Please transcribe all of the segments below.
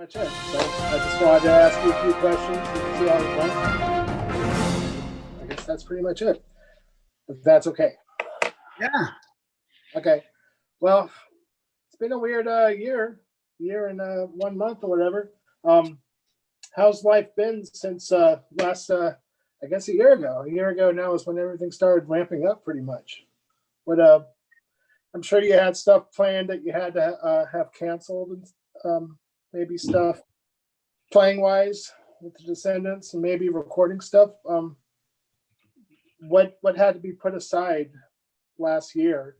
Much it. So I just wanted to ask you a few questions and see how it went. I guess that's pretty much it. If that's okay. Yeah. Okay. Well, it's been a weird year and 1 month or whatever. How's life been since last I guess a year ago? A year ago now is when everything started ramping up pretty much. But I'm sure you had stuff planned that you had to have canceled and maybe stuff playing wise with the Descendents and maybe recording stuff. What had to be put aside last year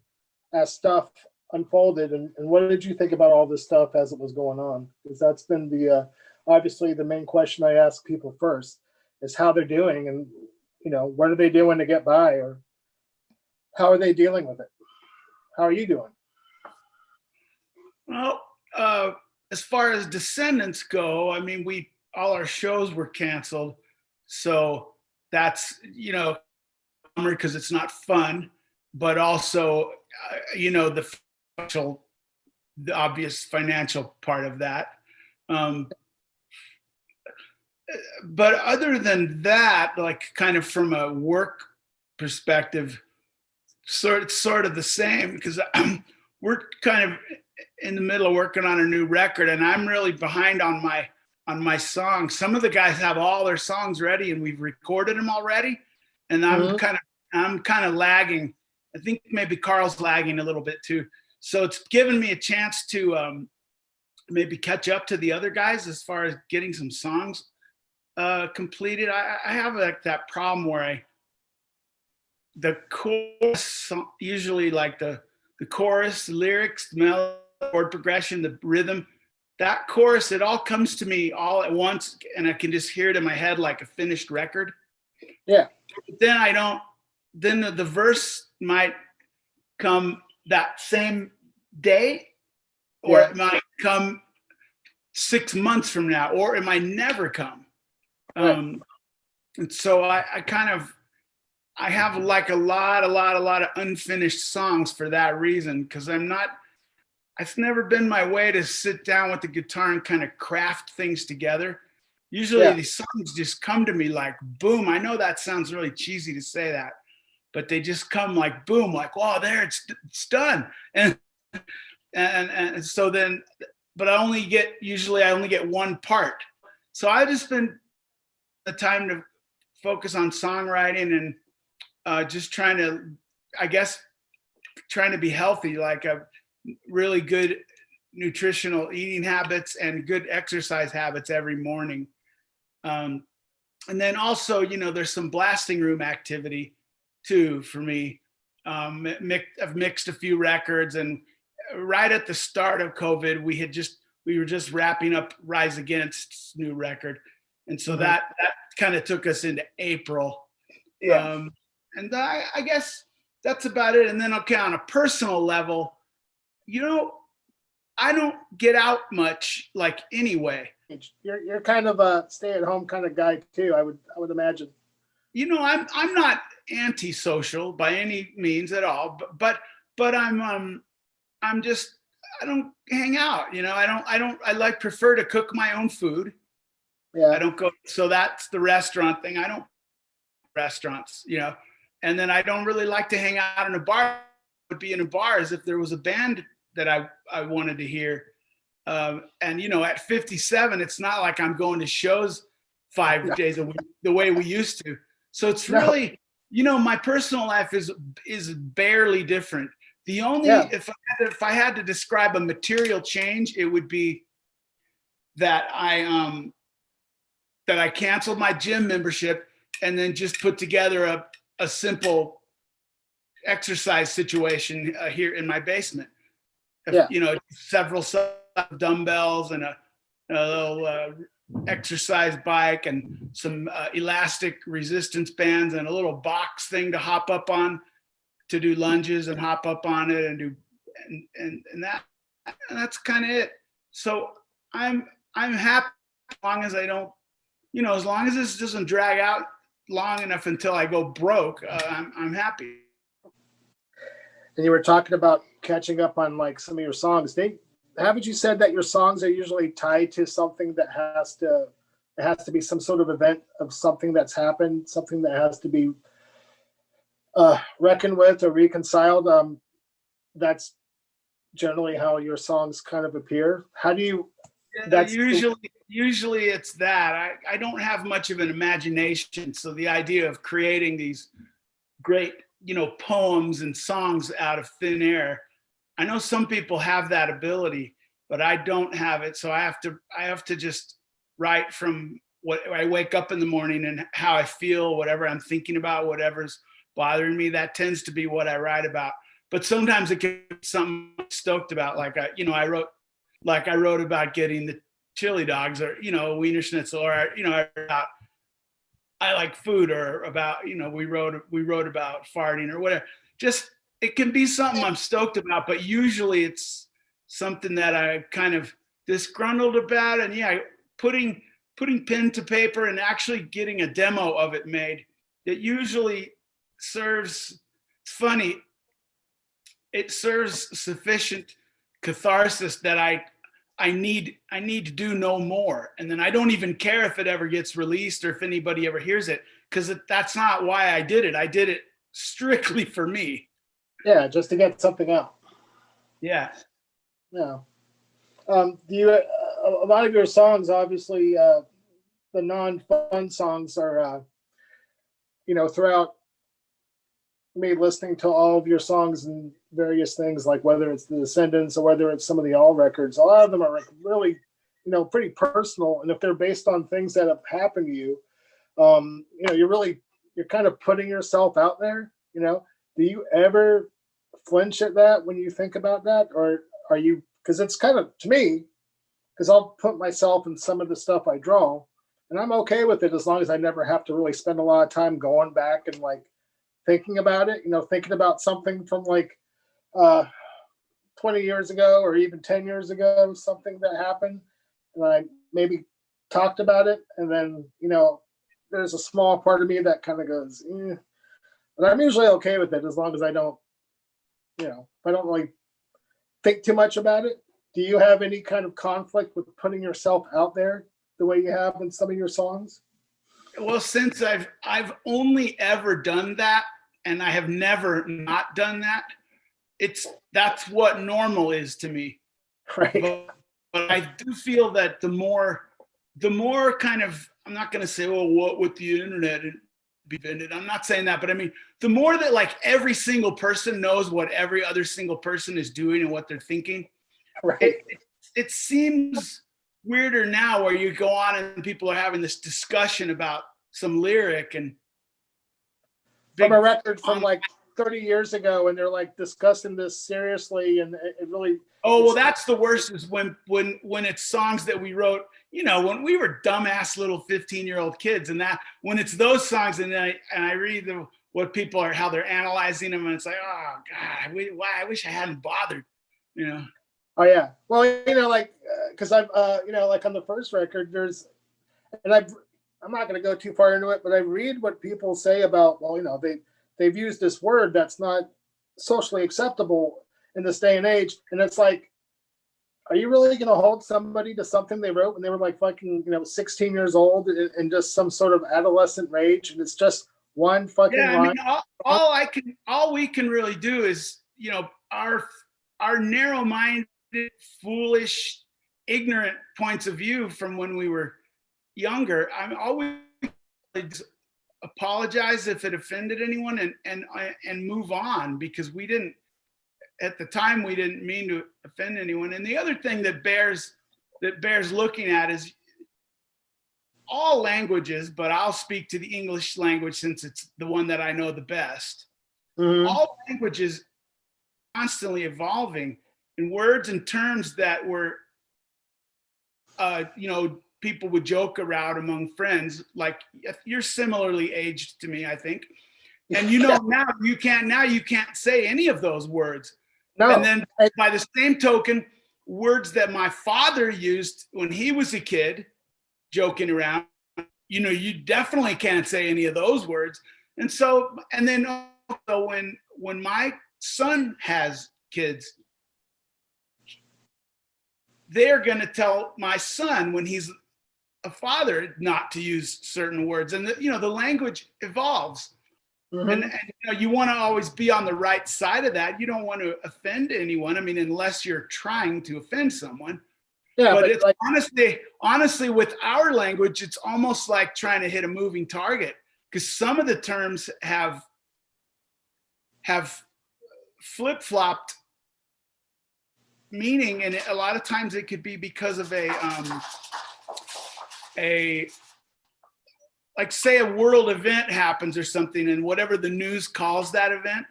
as stuff unfolded, and what did you think about all this stuff as it was going on? Because that's been the obviously the main question I ask people first is how they're doing, and what are they doing to get by, or how are they dealing with it? How are you doing? Well, as far as Descendants go, I mean, all our shows were canceled, so that's because it's not fun, but also the obvious financial part of that. But other than that, like kind of from a work perspective, sort of the same, because we're kind of in the middle of working on a new record, and I'm really behind on my songs. Some of the guys have all their songs ready, and we've recorded them already, and I'm kind of lagging. I think maybe Carl's lagging a little bit too. So it's given me a chance to maybe catch up to the other guys as far as getting some songs completed. I have that problem where the chorus, usually like the chorus, the lyrics, the melody, chord progression, the rhythm, that chorus, it all comes to me all at once, and I can just hear it in my head like a finished record. Yeah. But then the verse might come that same day, or it might come 6 months from now, or it might never come. Right. And so I have like a lot of unfinished songs for that reason, because it's never been my way to sit down with the guitar and kind of craft things together. Usually these songs just come to me like boom. I know that sounds really cheesy to say that, but they just come like boom, like, wow, there it's done. And so then, but I only get one part. So I just been the time to focus on songwriting and just trying to be healthy, like a really good nutritional eating habits and good exercise habits every morning. And then also, there's some blasting room activity too for me. I've mixed a few records, and right at the start of COVID, we were just wrapping up Rise Against's new record. And so that kind of took us into April. Yeah. And I guess that's about it. And then, okay, on a personal level, I don't get out much, like, anyway. You're kind of a stay-at-home kind of guy too, I would imagine. I'm not antisocial by any means at all, but I'm just, I don't hang out. I prefer to cook my own food. Yeah. I don't go. So that's the restaurant thing. I don't restaurants, and then I don't really like to hang out in a bar. I would be in a bar as if there was a band that I wanted to hear. And at 57, it's not like I'm going to shows 5 days a week the way we used to. So it's really, my personal life is barely different. The only, if I had to describe a material change, it would be that I canceled my gym membership and then just put together a simple exercise situation here in my basement. Several dumbbells and a little exercise bike and some elastic resistance bands and a little box thing to hop up on to do lunges and hop up on it and do and that's kind of it. So I'm happy as long as I don't, as long as this doesn't drag out long enough until I go broke, I'm happy. And you were talking about catching up on like some of your songs. haven't you said that your songs are usually tied to something that it has to be some sort of event of something that's happened, something that has to be reckoned with or reconciled? That's generally how your songs kind of appear. How do you? Yeah, usually it's that. I don't have much of an imagination, so the idea of creating these great, poems and songs out of thin air. I know some people have that ability, but I don't have it. So I have to just write from what I wake up in the morning and how I feel, whatever I'm thinking about, whatever's bothering me. That tends to be what I write about. But sometimes it can be something I'm stoked about. Like I wrote about getting the chili dogs, or wiener schnitzel, or about I like food, or about we wrote about farting or whatever. Just it can be something I'm stoked about, but usually it's something that I kind of disgruntled about, and putting pen to paper and actually getting a demo of it made. It usually serves. It's funny. It serves sufficient catharsis that I need to do no more. And then I don't even care if it ever gets released or if anybody ever hears it, because that's not why I did it. I did it strictly for me. Yeah, just to get something out. Yeah. Yeah. Do you? A lot of your songs, obviously, the non-fun songs are, throughout me listening to all of your songs and various things, like whether it's the Descendents or whether it's some of the All records, a lot of them are like really, pretty personal. And if they're based on things that have happened to you, you're kind of putting yourself out there. Do you ever flinch at that when you think about that, or are you? Because it's kind of, to me, because I'll put myself in some of the stuff I draw, and I'm okay with it as long as I never have to really spend a lot of time going back and like thinking about it. Thinking about something from like 20 years ago or even 10 years ago, something that happened, and I maybe talked about it, and then there's a small part of me that kind of goes, but I'm usually okay with it as long as I don't, if I don't really think too much about it. Do you have any kind of conflict with putting yourself out there the way you have in some of your songs? Well, since I've only ever done that, and I have never not done that, that's what normal is to me. Right. But I do feel that the more kind of, I'm not going to say, well, what with the internet and be vended. I'm not saying that, but I mean, the more that like every single person knows what every other single person is doing and what they're thinking, right. It seems weirder now, where you go on and people are having this discussion about some lyric and from a record from like 30 years ago, and they're like discussing this seriously, and it really. Oh, well, that's the worst, is when it's songs that we wrote, when we were dumbass little 15-year-old kids, and that when it's those songs, and I read what people are, how they're analyzing them, and it's like, oh God, I wish I hadn't bothered, Oh yeah, well, like because I've like on the first record, there's, and I'm not going to go too far into it, but I read what people say about, well, they've used this word that's not socially acceptable in this day and age, and it's like, are you really going to hold somebody to something they wrote when they were like fucking 16 years old and just some sort of adolescent rage, and it's just one fucking line? I mean, all we can really do is our narrow-minded, foolish, ignorant points of view from when we were younger. I'm always apologize if it offended anyone, and move on, because at the time we didn't mean to offend anyone. And the other thing that bears looking at is all languages, but I'll speak to the English language since it's the one that I know the best. Mm-hmm. All languages constantly evolving, and words and terms that were people would joke around among friends, like you're similarly aged to me, I think. And now you can't say any of those words. No. And then by the same token, words that my father used when he was a kid, joking around, you definitely can't say any of those words. And so, and then also when my son has kids, they're going to tell my son when he's a father not to use certain words, and the language evolves. Mhm. And you want to always be on the right side of that. You don't want to offend anyone. I mean, unless you're trying to offend someone. Yeah, But but it's like, honestly, with our language, it's almost like trying to hit a moving target, because some of the terms have flip-flopped meaning, and a lot of times it could be because of a like, say a world event happens or something, and whatever the news calls that event,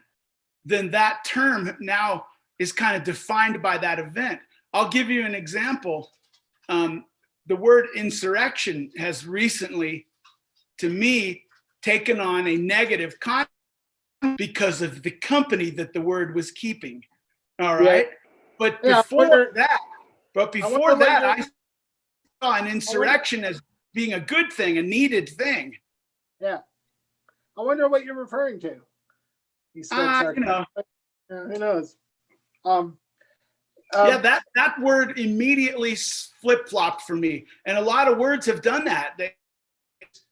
then that term now is kind of defined by that event. I'll give you an example. The word insurrection has recently, to me, taken on a negative connotation because of the company that the word was keeping. All right. yeah, But yeah. before that, I saw an insurrection as being a good thing, a needed thing. Yeah, I wonder what you're referring to. He said, You know. Yeah, who knows? Yeah, that word immediately flip-flopped for me, and a lot of words have done that.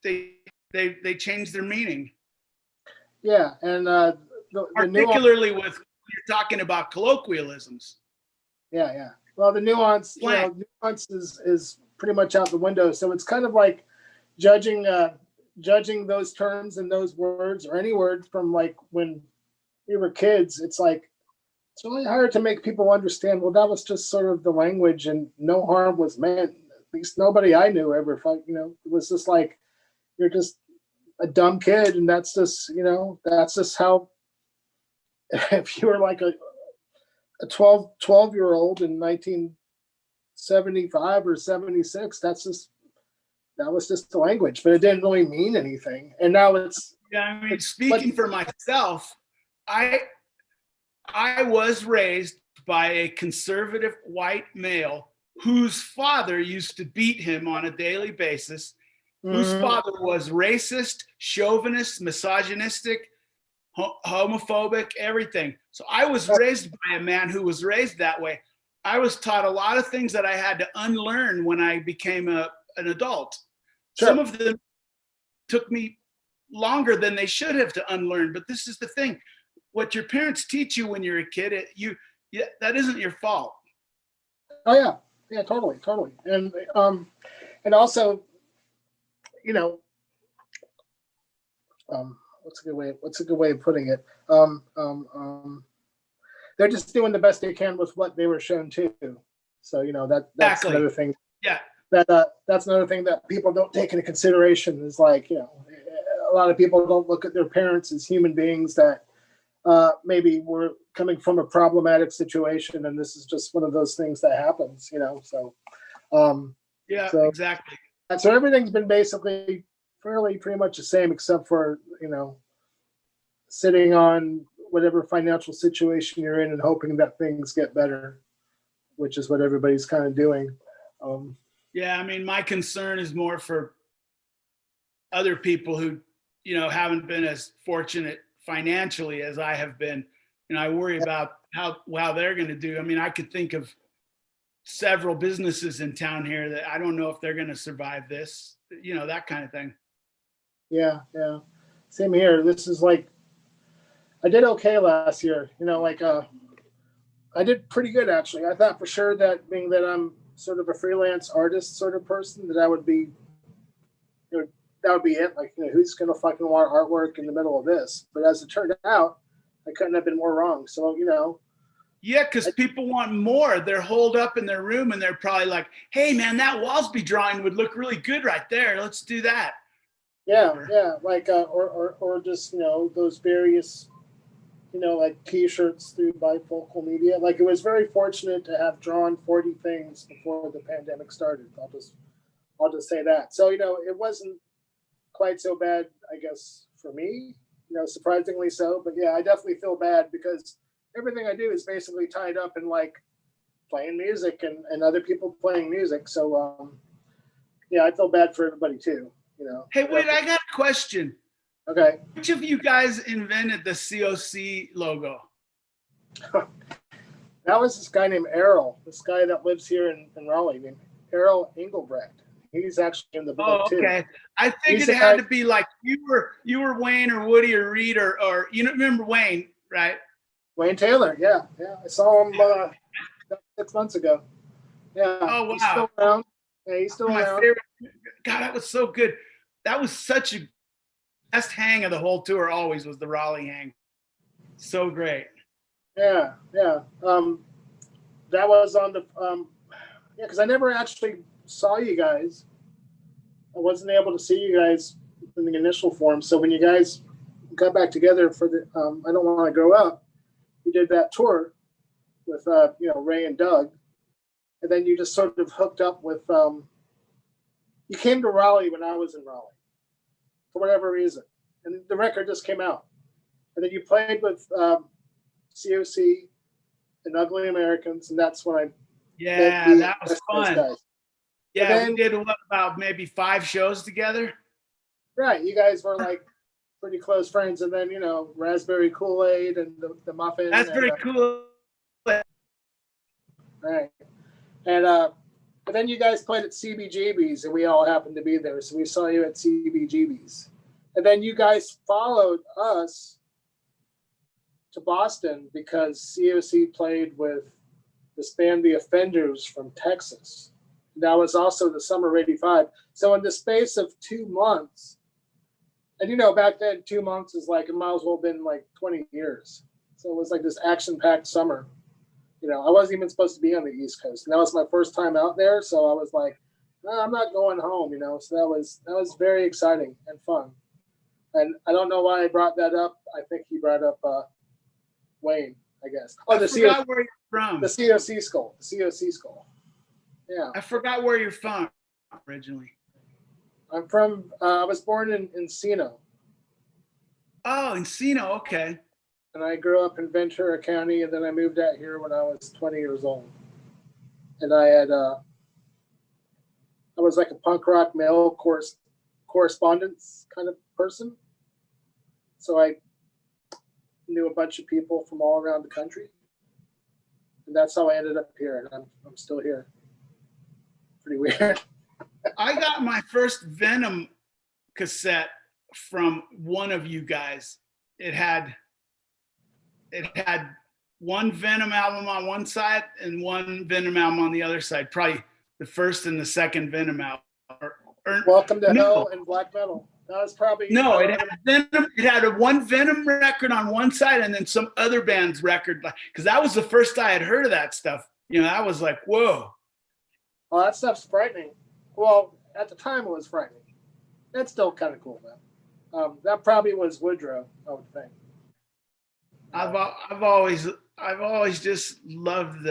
They changed their meaning. Yeah, and the particularly with you're talking about colloquialisms. Yeah. Well, the nuance, nuance is pretty much out the window. So it's kind of like judging those terms and those words, or any word from like when we were kids. It's like, it's really hard to make people understand. Well, that was just sort of the language, and no harm was meant. At least nobody I knew ever felt. It was just like, you're just a dumb kid, and that's just that's just how. If you were like a 12-year-old in 1975 or 76, that was just the language, but it didn't really mean anything. And now it's, yeah. I mean, speaking for myself, I was raised by a conservative white male whose father used to beat him on a daily basis, whose father was racist, chauvinist, misogynistic, homophobic, everything. So I was raised by a man who was raised that way. I was taught a lot of things that I had to unlearn when I became an adult. Sure. Some of them took me longer than they should have to unlearn. But this is the thing: what your parents teach you when you're a kid, that isn't your fault. Oh yeah, totally, and also, what's a good way of putting it? They're just doing the best they can with what they were shown too. So that's exactly. Another thing. Yeah. That's another thing that people don't take into consideration, is like, a lot of people don't look at their parents as human beings that maybe were coming from a problematic situation, and this is just one of those things that happens, so yeah, so, exactly. So everything's been basically pretty much the same, except for sitting on whatever financial situation you're in and hoping that things get better, which is what everybody's kind of doing. Yeah, I mean, my concern is more for other people who, haven't been as fortunate financially as I have been. I worry about how they're going to do. I mean, I could think of several businesses in town here that I don't know if they're going to survive this, that kind of thing. Yeah. Same here. This is like, I did okay last year. I did pretty good, actually. I thought for sure that, being that I'm sort of a freelance artist sort of person, that I would be, that would be it. Like, who's going to fucking want artwork in the middle of this? But as it turned out, I couldn't have been more wrong. So, Yeah, because people want more. They're holed up in their room, and they're probably like, hey, man, that Walsby drawing would look really good right there. Let's do that. Yeah. Like, or just, those various, like T-shirts through bifocal media. Like, it was very fortunate to have drawn 40 things before the pandemic started. I'll just say that. So, it wasn't quite so bad, I guess, for me, surprisingly so. But yeah, I definitely feel bad, because everything I do is basically tied up in like playing music and other people playing music. So, yeah, I feel bad for everybody too, Hey, wait, I got a question. Okay. Which of you guys invented the COC logo? That was this guy named Errol, this guy that lives here in Raleigh named Errol Engelbrecht. He's actually in the book Oh, too. okay. I He's figured the it had guy- to be like you were Wayne or Woody or Reed or you know, remember Wayne, right? Wayne Taylor, yeah. I saw him 6 months ago. Yeah, Oh, wow. He's still around. Yeah, he's still My around. favorite. God, that was so good. That was such a best hang of the whole tour. Always was the Raleigh hang. So great. Yeah. That was on the because I never actually saw you guys. I wasn't able to see you guys in the initial form. So when you guys got back together for the I Don't Want to Grow Up, you did that tour with Ray and Doug, and then you just sort of hooked up with. You came to Raleigh when I was in Raleigh, for whatever reason, and the record just came out, and then you played with COC and Ugly Americans, and that's when I Yeah, that was West Coast fun. guys. Yeah, then, we did about maybe 5 shows together. Right, you guys were like pretty close friends, and then Raspberry Koolaid and the muffin. That's very cool. Right, and then you guys played at CBGB's, and we all happened to be there, so we saw you at CBGB's, and then you guys followed us to Boston because COC played with this band, The Offenders from Texas. That was also the summer of '85. So in the space of 2 months, and back then 2 months is like, it might as well have been like 20 years. So it was like this action-packed summer. I wasn't even supposed to be on the East Coast, and that was my first time out there. So I was like, no, I'm not going home. So that was very exciting and fun. And I don't know why I brought that up. I think he brought up Wayne, I guess. Oh, I forgot where you're from. The COC skull. The COC skull. Yeah. I forgot where you're from originally. I'm from. I was born in Encino. Oh, Encino. Okay. And I grew up in Ventura County, and then I moved out here when I was 20 years old. And I was like a punk rock mail correspondence kind of person. So I knew a bunch of people from all around the country. And that's how I ended up here, and I'm still here. Pretty weird. I got my first Venom cassette from one of you guys. It had one Venom album on one side and one Venom album on the other side. Probably the first and the second Venom album. Welcome to Hell and Black Metal. That was probably it had Venom. It had a one Venom record on one side and then some other band's record. Because that was the first I had heard of that stuff. I was like, whoa. Oh, that stuff's frightening. Well, at the time it was frightening. It's still kind of cool though. That probably was Woodrow, I would think. I've always just loved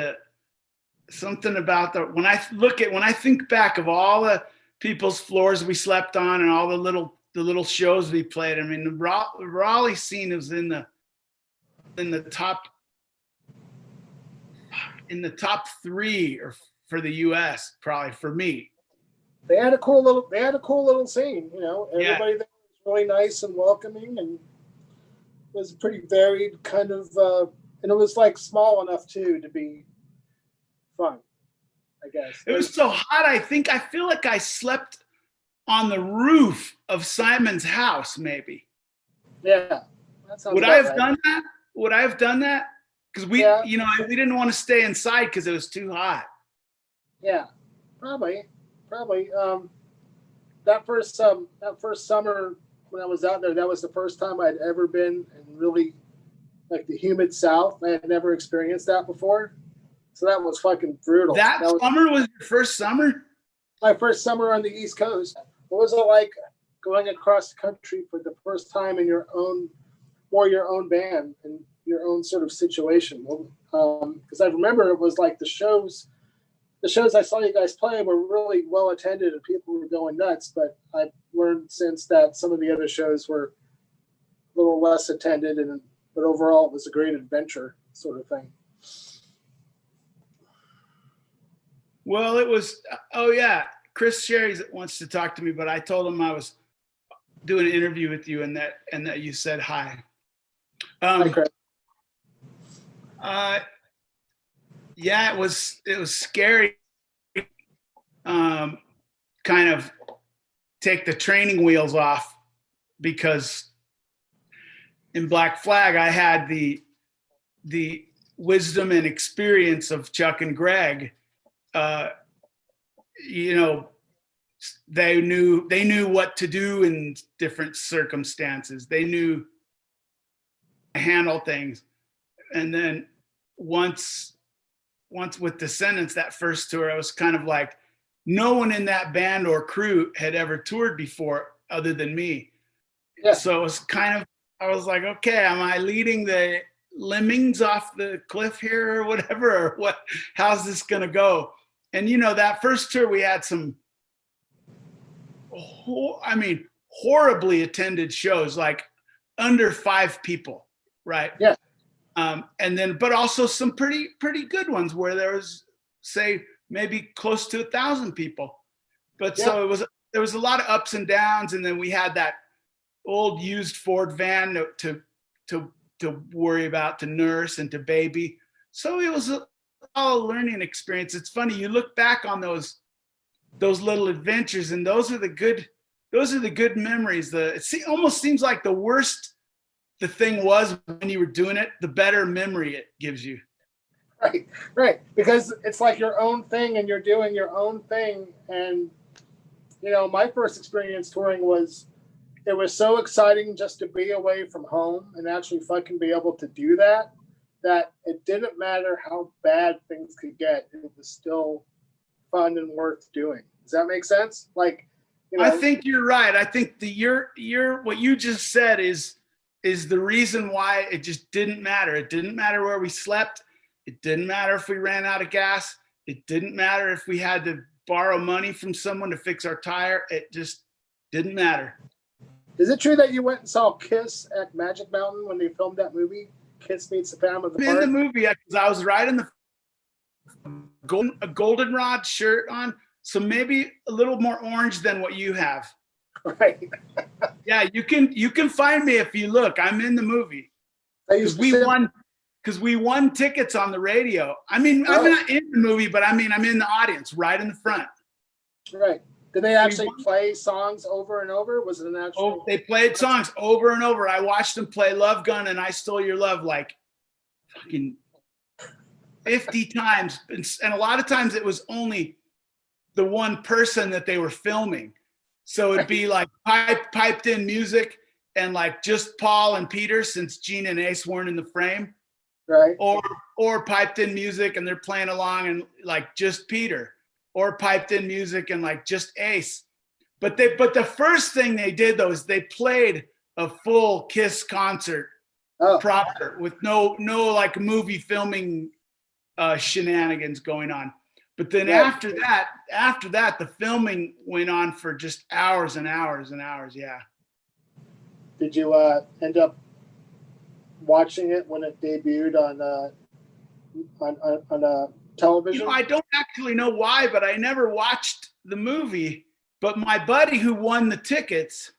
something about when I think back of all the people's floors we slept on and all the little shows we played. I mean, the Raleigh scene is in the top 3 or for the U.S. probably for me. They had a cool little scene. Everybody there was really nice and welcoming, and it was pretty varied kind of, and it was like small enough too to be fun, I guess. It was so hot. I feel like I slept on the roof of Simon's house, maybe. Yeah. That sounds Would I have done that? Would I have done that? Because we didn't want to stay inside because it was too hot. Yeah, probably. That first summer when I was out there, that was the first time I'd ever been in really like the humid South. I had never experienced that before, so that was fucking brutal. That summer was your first summer? My first summer on the East Coast. What was it like going across the country for the first time in your own band and your own sort of situation? Because I remember it was like the shows I saw you guys play were really well attended and people were going nuts, but I've learned since that some of the other shows were a little less attended, but overall it was a great adventure sort of thing. Well, it was, Chris Sherry wants to talk to me, but I told him I was doing an interview with you and that you said hi. Hi, Chris. Yeah, it was scary. Kind of take the training wheels off, because in Black Flag I had the wisdom and experience of Chuck and Greg. You know, they knew what to do in different circumstances. They knew to handle things. And then once with Descendents, that first tour, I was kind of like, no one in that band or crew had ever toured before other than me. Yeah. So it was kind of, I was like, okay, am I leading the lemmings off the cliff here or whatever, or what? How's this gonna go? And you know, that first tour we had some, horribly attended shows, like under 5 people, right? Yeah. And then, but also some pretty good ones where there was, say, maybe close to 1,000 people. But so there was a lot of ups and downs, and then we had that old used Ford van to worry about, to nurse and to baby. So it was all a learning experience. It's funny, you look back on those little adventures, and those are the good memories. It almost seems like the worst the thing was when you were doing it, the better memory it gives you. Right. Because it's like your own thing, and you're doing your own thing. And, you know, my first experience touring it was so exciting just to be away from home and actually fucking be able to do that it didn't matter how bad things could get. It was still fun and worth doing. Does that make sense? Like, you know, I think you're right. I think you're what you just said is the reason why it just didn't matter. It didn't matter where we slept. It didn't matter if we ran out of gas. It didn't matter if we had to borrow money from someone to fix our tire. It just didn't matter. Is it true that you went and saw Kiss at Magic Mountain when they filmed that movie, Kiss Meets the Phantom of the Park? In the movie, because I was riding a goldenrod shirt on, so maybe a little more orange than what you have. Right. Yeah, you can find me if you look. I'm in the movie because we won tickets on the radio. I mean, I'm not in the movie, but I mean, I'm in the audience, right in the front. Right. Did they actually play songs over and over? Was it an actual? Oh, they played songs over and over. I watched them play Love Gun and I Stole Your Love like fucking 50 times. And a lot of times it was only the one person that they were filming. So it'd be like piped in music and like just Paul and Peter, since Gene and Ace weren't in the frame. Right. Or piped in music and they're playing along and like just Peter. Or piped in music and like just Ace. But the first thing they did though is they played a full Kiss concert proper with no like movie filming shenanigans going on. But then after that, the filming went on for just hours and hours and hours. Yeah. Did you end up watching it when it debuted on television? You know, I don't actually know why, but I never watched the movie. But my buddy who won the tickets,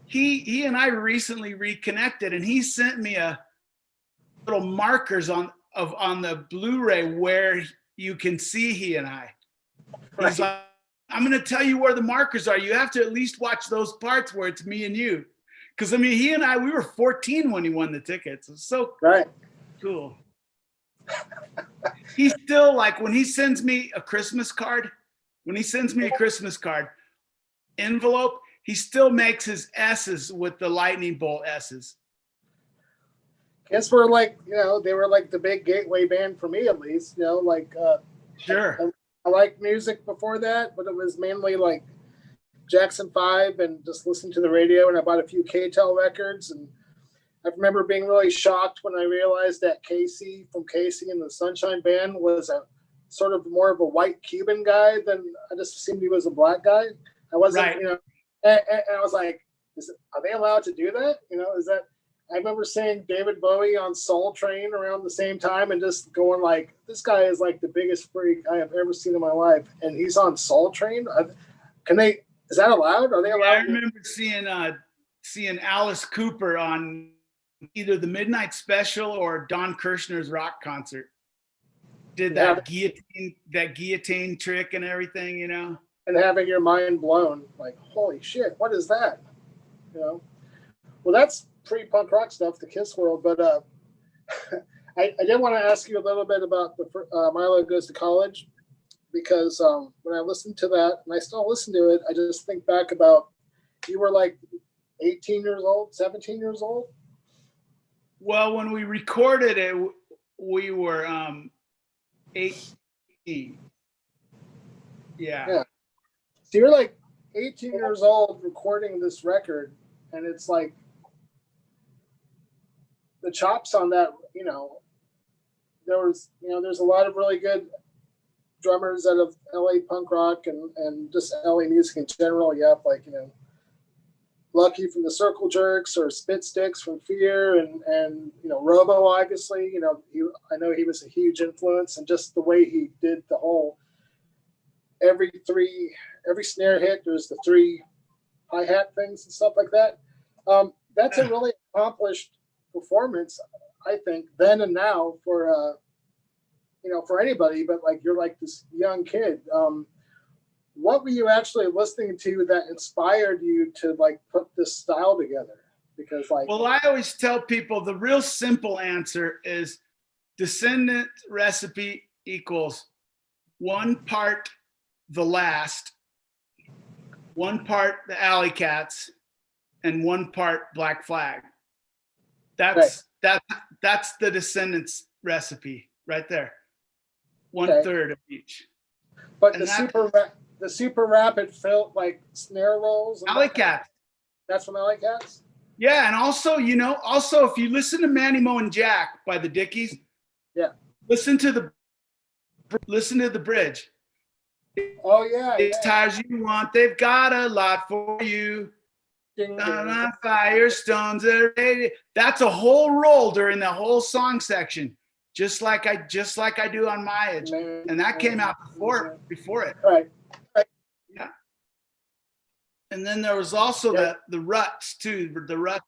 he and I recently reconnected, and he sent me a little markers on the Blu-ray where you can see he and I. He's like, I'm going to tell you where the markers are. You have to at least watch those parts where it's me and you. Because, I mean, he and I, we were 14 when he won the tickets. It was so cool. He's still like, when he sends me a Christmas card, envelope, he still makes his S's with the lightning bolt S's. Kiss were like, you know, they were like the big gateway band for me, at least, you know, like, sure. I liked music before that, but it was mainly like Jackson 5 and just listening to the radio, and I bought a few K-Tel records. And I remember being really shocked when I realized that Casey from Casey and the Sunshine Band was a sort of more of a white Cuban guy than I just assumed he was a black guy. I wasn't, you know, and I was like, are they allowed to do that? You know, is that, I remember seeing David Bowie on Soul Train around the same time and just going like, this guy is like the biggest freak I have ever seen in my life. And he's on Soul Train. Is that allowed? Are they allowed? I remember seeing Alice Cooper on either the Midnight Special or Don Kirshner's rock concert. did that guillotine trick and everything, you know. And having your mind blown, like, holy shit, what is that? You know. Well, that's pre-punk rock stuff, the Kiss world. But I did want to ask you a little bit about the Milo Goes to College, because when I listened to that, and I still listen to it, I just think back about you were like 18 years old, 17 years old. Well, when we recorded it, we were 18. Yeah. So you're like 18 years old recording this record, and it's like the chops on that, you know, there's a lot of really good drummers out of LA punk rock and just LA music in general. You have like, you know, Lucky from the Circle Jerks or Spit Sticks from Fear and you know, Robo, obviously, you know, I know he was a huge influence, and just the way he did the whole every snare hit, there's the 3 hi-hat things and stuff like that. That's a really accomplished performance, I think, then and now for you know, for anybody, but like you're like this young kid. What were you actually listening to that inspired you to like put this style together? Because like, well, I always tell people the real simple answer is Descendent recipe equals 1 part The Last, 1 part the Alley Cats, and 1 part Black Flag. That's the Descendents recipe right there. 1/3 of each. But the super rapid fill, like snare rolls. Alley Cats. That's from Alley Cats. Yeah, and also, you know, if you listen to Manny Moe and Jack by the Dickies, listen to the bridge. Oh yeah. It's tires you want, they've got a lot for you. Firestones are ready. That's a whole roll during the whole song section, just like I do on My Edge, and that came out before it. Right. Yeah. And then there was also the Ruts too. The Ruts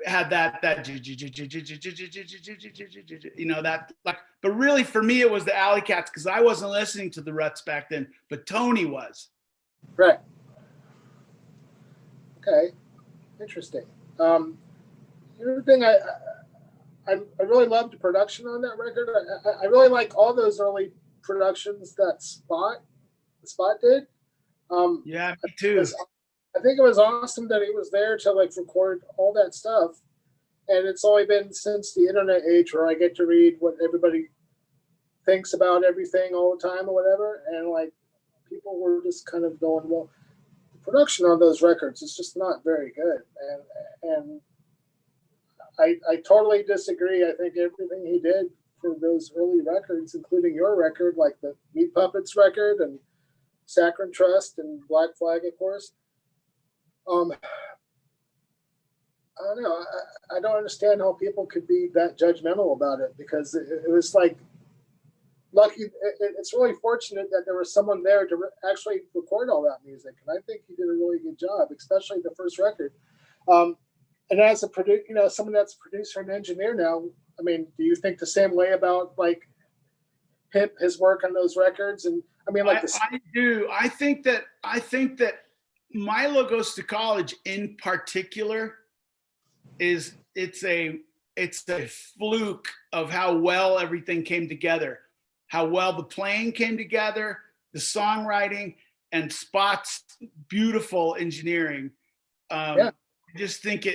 had that you know, that, like, but really for me it was the Alley Cats, because I wasn't listening to the Ruts back then, but Tony was. Right. Okay. Interesting. The other thing I really loved the production on that record. I really like all those early productions that Spot did. Yeah, me too. I think it was awesome that he was there to like record all that stuff. And it's only been since the internet age where I get to read what everybody thinks about everything all the time or whatever. And like people were just kind of going, well, the production on those records is just not very good. And I totally disagree. I think everything he did for those early records, including your record, like the Meat Puppets record and Saccharine Trust and Black Flag, of course. I don't know. I don't understand how people could be that judgmental about it, because it was like lucky. It's really fortunate that there was someone there to actually record all that music, and I think he did a really good job, especially the first record. And as a someone that's a producer and engineer now, I mean, do you think the same way about like his work on those records? And I mean, like I do. I think that Milo Goes to College in particular it's a fluke of how well everything came together, how well the playing came together, the songwriting, and Spot's beautiful engineering. I just think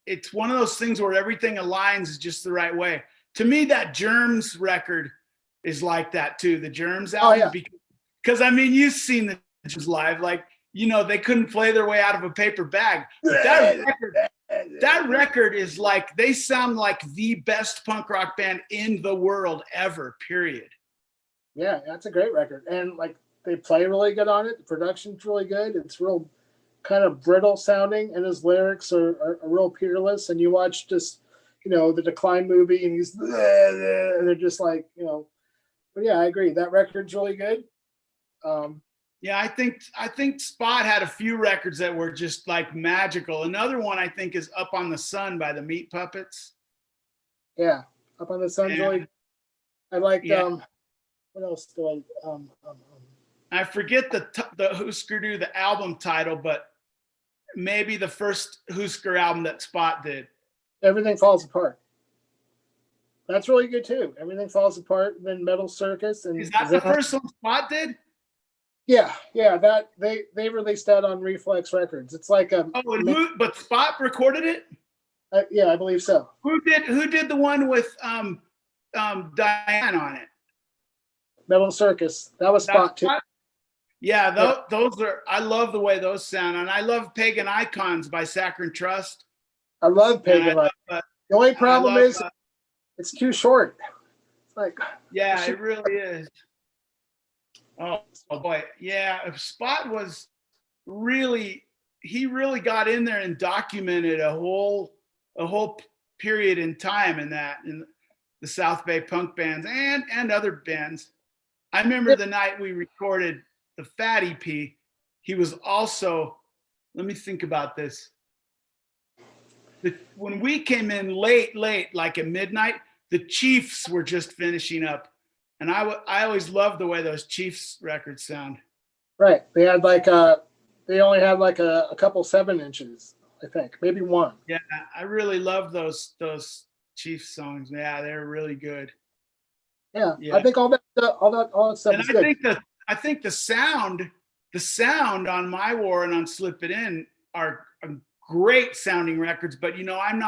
it's one of those things where everything aligns just the right way. To me, that Germs record is like that too. The Germs album, because I mean, you've seen the Germs live, like, you know, they couldn't play their way out of a paper bag. But that record is like, they sound like the best punk rock band in the world ever, period. Yeah, that's a great record. And like, they play really good on it. The production's really good. It's real kind of brittle sounding, and his lyrics are real peerless. And you watch just, you know, the Decline movie, and he's, and they're just like, you know, but yeah, I agree. That record's really good. Yeah, I think Spot had a few records that were just like magical. Another one I think is Up on the Sun by the Meat Puppets. Yeah, Up on the Sun's really. I like what else do I forget the Husker Du, the album title, but maybe the first Husker album that Spot did. Everything Falls Apart. That's really good too. Everything Falls Apart. Then Metal Circus, and Is that the first song Spot did? Yeah, that they released that on Reflex Records. It's like a but Spot recorded it. Yeah, I believe so. Who did the one with Diane on it? Metal Circus. That was Spot too. Yeah, those are. I love the way those sound, and I love Pagan Icons by Saccharine Trust. I love Pagan Icons. The only problem is it's too short. It's like it really is. Oh boy, yeah. Spot was really got in there and documented a whole period in time in the South Bay punk bands and other bands. I remember the night we recorded the Fat EP, he was also, let me think about this. When we came in late, like at midnight, the Chiefs were just finishing up. And I always loved the way those Chiefs records sound. Right. They had they only had like a couple 7-inches, I think, maybe one. Yeah, I really love those Chiefs songs. Yeah, they're really good. Yeah. I think all that stuff is good. I think the sound on My War and on Slip It In are great sounding records, but I'm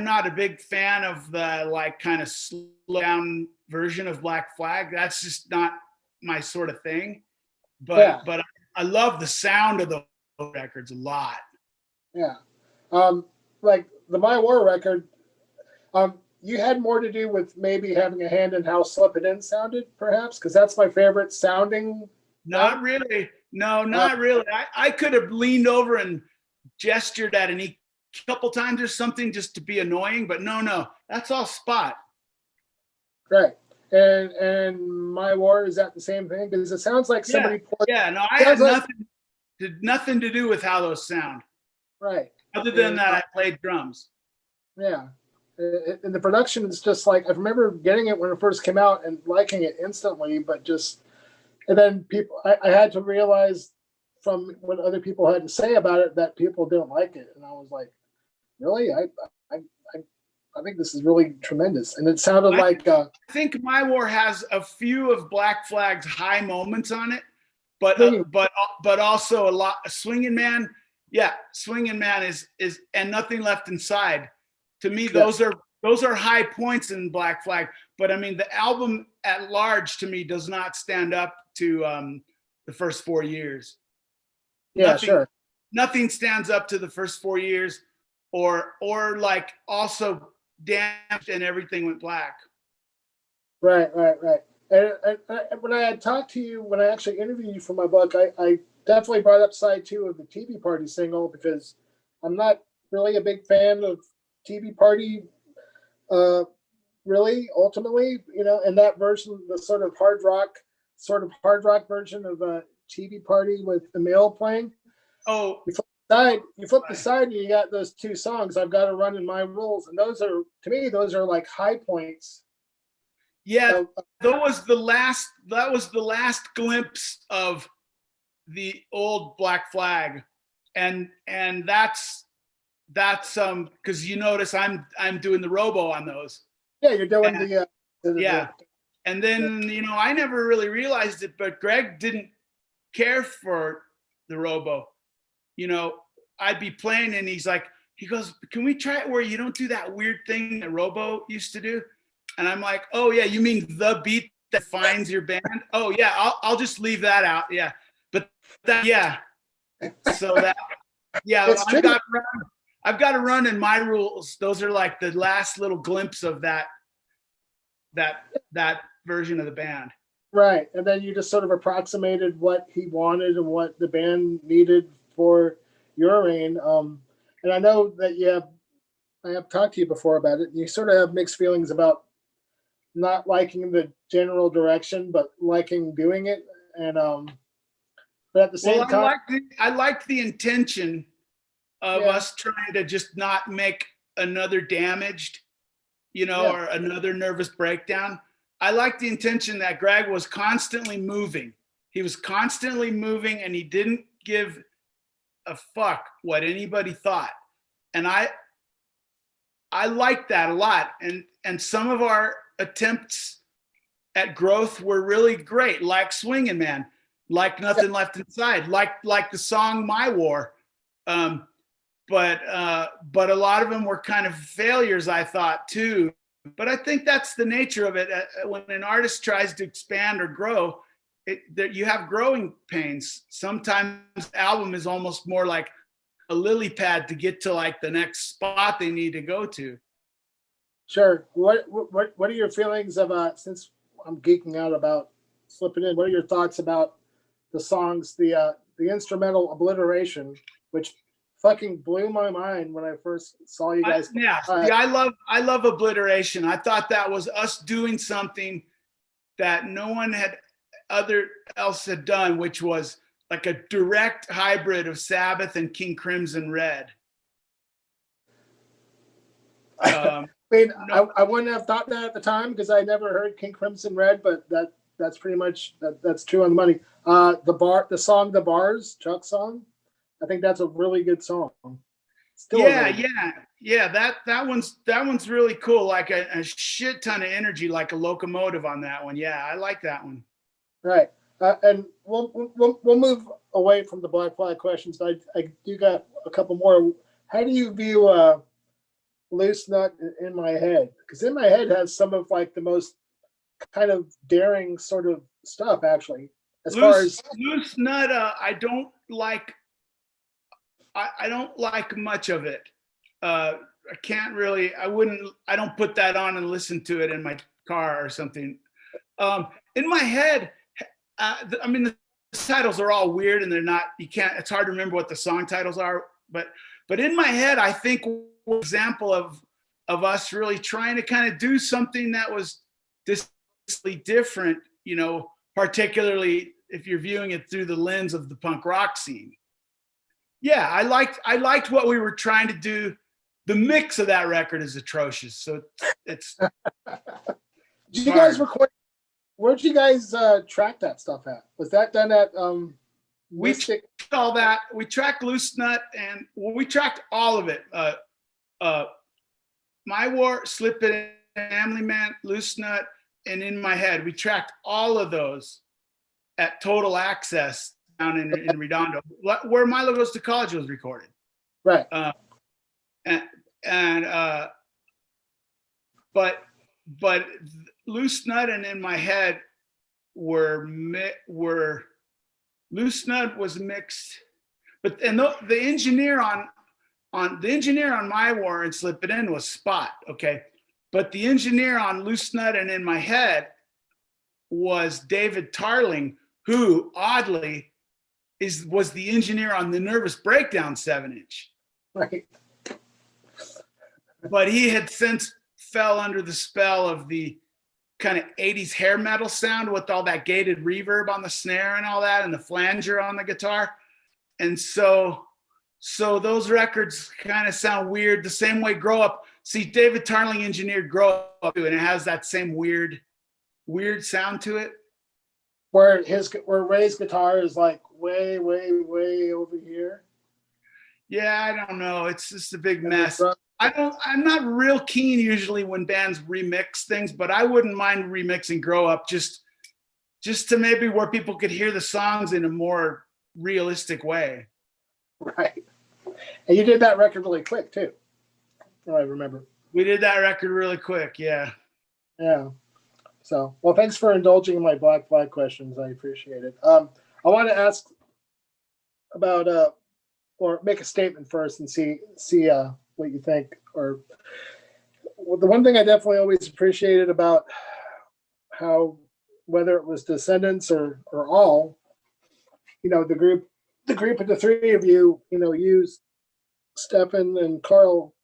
not a big fan of the like kind of slow down version of Black Flag. That's just not my sort of thing. But I love the sound of those records a lot. Yeah. Like the My War record, you had more to do with maybe having a hand in how Slip It In sounded, perhaps, because that's my favorite sounding. Not really. No, not really. I could have leaned over and gestured at a couple times or something just to be annoying, but no, that's all Spot. Right. And My War, is that the same thing? Because it sounds like somebody poured. Yeah, no, I had nothing to do with how those sound. Right. Other than that, I played drums. Yeah. And the production is just like, I remember getting it when it first came out and liking it instantly, but and then I had to realize from what other people had to say about it that people didn't like it. And I was like, really? I think this is really tremendous. And it sounded like. I think My War has a few of Black Flag's high moments on it, but also a lot. Swingin' Man. Yeah. Swingin' Man is and Nothing Left Inside. To me, those are high points in Black Flag, but I mean the album at large to me does not stand up to the first 4 years. Yeah, sure. Nothing stands up to the first 4 years, or like also Damaged and Everything Went Black. Right. And when I had talked to you, when I actually interviewed you for my book, I definitely brought up side 2 of the TV Party single because I'm not really a big fan of TV Party, really, ultimately, and that version, the sort of hard rock version of a TV Party with the male playing. Oh, you flip the side, and you got those 2 songs. I've Got to Run in My Rules, and those are like high points. Yeah, that was the last glimpse of the old Black Flag, and that's because you notice I'm doing the robo on those. Yeah, you're doing and then I never really realized it, but Greg didn't care for the robo. I'd be playing and he goes, can we try it where you don't do that weird thing that robo used to do? And I'm like, oh yeah, you mean the beat that finds your band? Oh yeah, I'll just leave that out. Yeah, but so that I've got to run in My Rules. Those are like the last little glimpse of that version of the band. Right. And then you just sort of approximated what he wanted and what the band needed for your reign. And I know that I have talked to you before about it. You sort of have mixed feelings about not liking the general direction, but liking doing it. And but at the same time, I liked the intention of us trying to just not make another Damaged, or another Nervous Breakdown. I like the intention that Greg was constantly moving. He was constantly moving, and he didn't give a fuck what anybody thought. And I like that a lot. And some of our attempts at growth were really great, like Swingin' Man, like Nothing Left Inside, like the song My War. But a lot of them were kind of failures, I thought, too. But I think that's the nature of it. When an artist tries to expand or grow, you have growing pains. Sometimes the album is almost more like a lily pad to get to like the next spot they need to go to. Sure. What are your feelings about, since I'm geeking out about Slipping In, what are your thoughts about the songs, the instrumental Obliteration, which fucking blew my mind when I first saw you guys. I love Obliteration. I thought that was us doing something that no one else had done, which was like a direct hybrid of Sabbath and King Crimson Red. I mean, no. I wouldn't have thought that at the time because I never heard King Crimson Red, but that's pretty much that's true on the money. The song "The Bars," Chuck's song, I think that's a really good song. Still that one's really cool. Like a shit ton of energy, like a locomotive on that one. Yeah, I like that one. Right, and we'll move away from the Black Flag questions. But I do got a couple more. How do you view Loose Nut In My Head? Because In My Head has some of like the most kind of daring sort of stuff, actually. As far as Loose Nut, I don't like much of it. I can't really. I don't put that on and listen to it in my car or something. In My Head, I mean, the titles are all weird and they're not. It's hard to remember what the song titles are. But In My Head, I think was an example of us really trying to kind of do something that was distinctly different. You know, particularly if you're viewing it through the lens of the punk rock scene. Yeah, I liked what we were trying to do. The mix of that record is atrocious. So it's. Did you guys record? Where'd you guys track that stuff at? Was that done at We tracked all that. We tracked Loose Nut, and we tracked all of it. My War, Slip It In, Family Man, Loose Nut, and In My Head. We tracked all of those at Total Access down in Redondo, where Milo Goes to College was recorded. Right. But Loose Nut and In My Head were Loose Nut was mixed, but the engineer on My War and Slip It In was Spot, okay, but the engineer on Loose Nut and In My Head was David Tarling, who oddly was the engineer on the Nervous Breakdown 7-inch. Right. But he had since fell under the spell of the kind of 80s hair metal sound with all that gated reverb on the snare and all that, and the flanger on the guitar. And so those records kind of sound weird the same way Grow Up. See, David Tarling engineered Grow Up, and it has that same weird sound to it. Where Ray's guitar is like way over here. Yeah, I don't know. It's just a big mess. I'm not real keen usually when bands remix things, but I wouldn't mind remixing Grow Up just to maybe where people could hear the songs in a more realistic way. Right. And you did that record really quick too. I remember. We did that record really quick, yeah. Yeah. So, well, thanks for indulging in my Black Flag questions. I appreciate it. I want to ask about, or make a statement first and see what you think. Or the one thing I definitely always appreciated about how, whether it was Descendents or all, you know, the group of the three of you, you know, used Stefan and Carl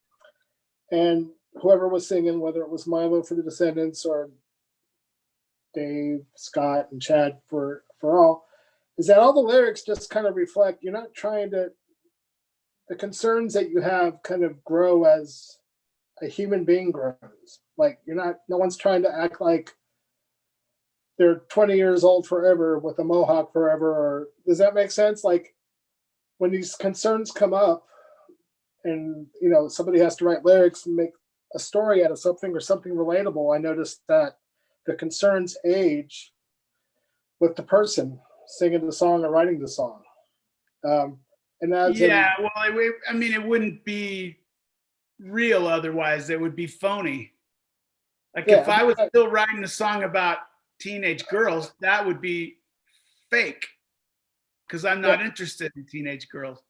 and whoever was singing, whether it was Milo for the Descendents or Dave, Scott, and Chad for all, is that all the lyrics just kind of reflect, you're not trying to, the concerns that you have kind of grow as a human being grows. Like no one's trying to act like they're 20 years old forever with a mohawk forever. Or does that make sense? Like when these concerns come up and, you know, somebody has to write lyrics and make a story out of something or something relatable, I noticed that the concerns age with the person singing the song or writing the song. And that's Yeah, well, I mean, it wouldn't be real otherwise. It would be phony. Like if I was still writing a song about teenage girls, that would be fake because I'm not interested in teenage girls.